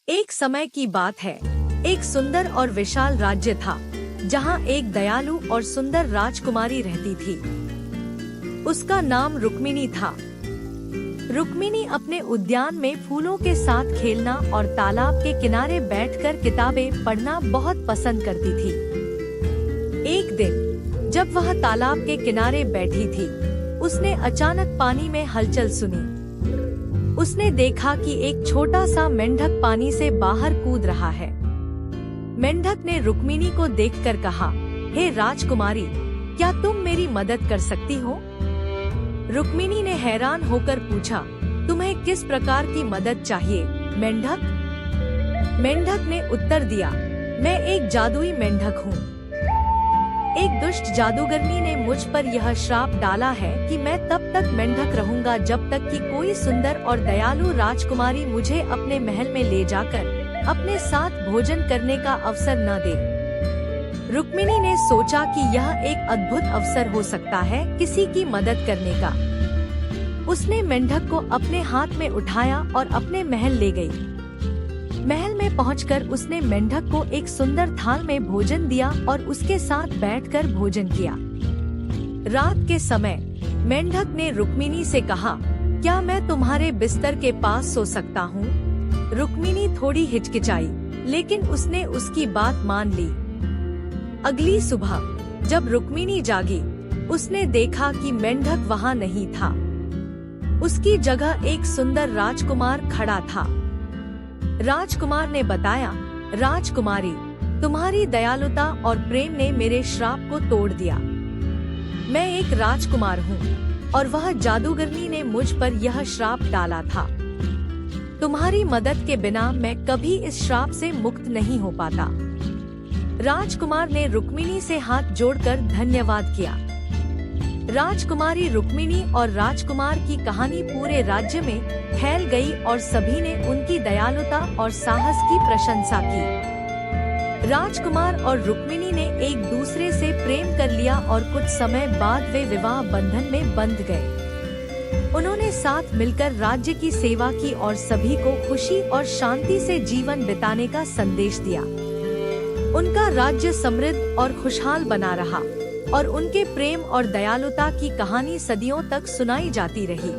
एक समय की बात है। एक सुंदर और विशाल राज्य था, जहाँ एक दयालु और सुंदर राजकुमारी रहती थी। उसका नाम रुक्मिणी था। रुक्मिणी अपने उद्यान में फूलों के साथ खेलना और तालाब के किनारे बैठकर किताबें पढ़ना बहुत पसंद करती थी। एक दिन जब वह तालाब के किनारे बैठी थी, उसने अचानक पानी में हलचल सुनी। उसने देखा कि एक छोटा सा मेंढक पानी से बाहर कूद रहा है। मेंढक ने रुक्मिणी को देखकर कहा, हे राजकुमारी, क्या तुम मेरी मदद कर सकती हो? रुक्मिणी ने हैरान होकर पूछा, तुम्हें किस प्रकार की मदद चाहिए, मेंढक? मेंढक ने उत्तर दिया, मैं एक जादुई मेंढक हूँ। एक दुष्ट जादूगरनी ने मुझ पर यह श्राप डाला है कि मैं तब तक मेंढक रहूंगा जब तक कि कोई सुंदर और दयालु राजकुमारी मुझे अपने महल में ले जाकर अपने साथ भोजन करने का अवसर न दे। रुक्मिणी ने सोचा कि यह एक अद्भुत अवसर हो सकता है किसी की मदद करने का। उसने मेंढक को अपने हाथ में उठाया और अपने महल ले गई। महल में पहुंचकर उसने मेंढक को एक सुंदर थाल में भोजन दिया और उसके साथ बैठकर भोजन किया। रात के समय मेंढक ने रुक्मिणी से कहा, क्या मैं तुम्हारे बिस्तर के पास सो सकता हूँ? रुक्मिणी थोड़ी हिचकिचाई, लेकिन उसने उसकी बात मान ली। अगली सुबह जब रुक्मिणी जागी, उसने देखा कि मेंढक वहाँ नहीं था। उसकी जगह एक सुंदर राजकुमार खड़ा था। राजकुमार ने बताया, राजकुमारी, तुम्हारी दयालुता और प्रेम ने मेरे श्राप को तोड़ दिया। मैं एक राजकुमार हूँ और वह जादूगरनी ने मुझ पर यह श्राप डाला था। तुम्हारी मदद के बिना मैं कभी इस श्राप से मुक्त नहीं हो पाता। राजकुमार ने रुक्मिणी से हाथ जोड़कर धन्यवाद किया। राजकुमारी रुक्मिणी और राजकुमार की कहानी पूरे राज्य में फैल गई और सभी ने उनकी दयालुता और साहस की प्रशंसा की। राजकुमार और रुक्मिणी ने एक दूसरे से प्रेम कर लिया और कुछ समय बाद वे विवाह बंधन में बंध गए। उन्होंने साथ मिलकर राज्य की सेवा की और सभी को खुशी और शांति से जीवन बिताने का संदेश दिया। उनका राज्य समृद्ध और खुशहाल बना रहा और उनके प्रेम और दयालुता की कहानी सदियों तक सुनाई जाती रही।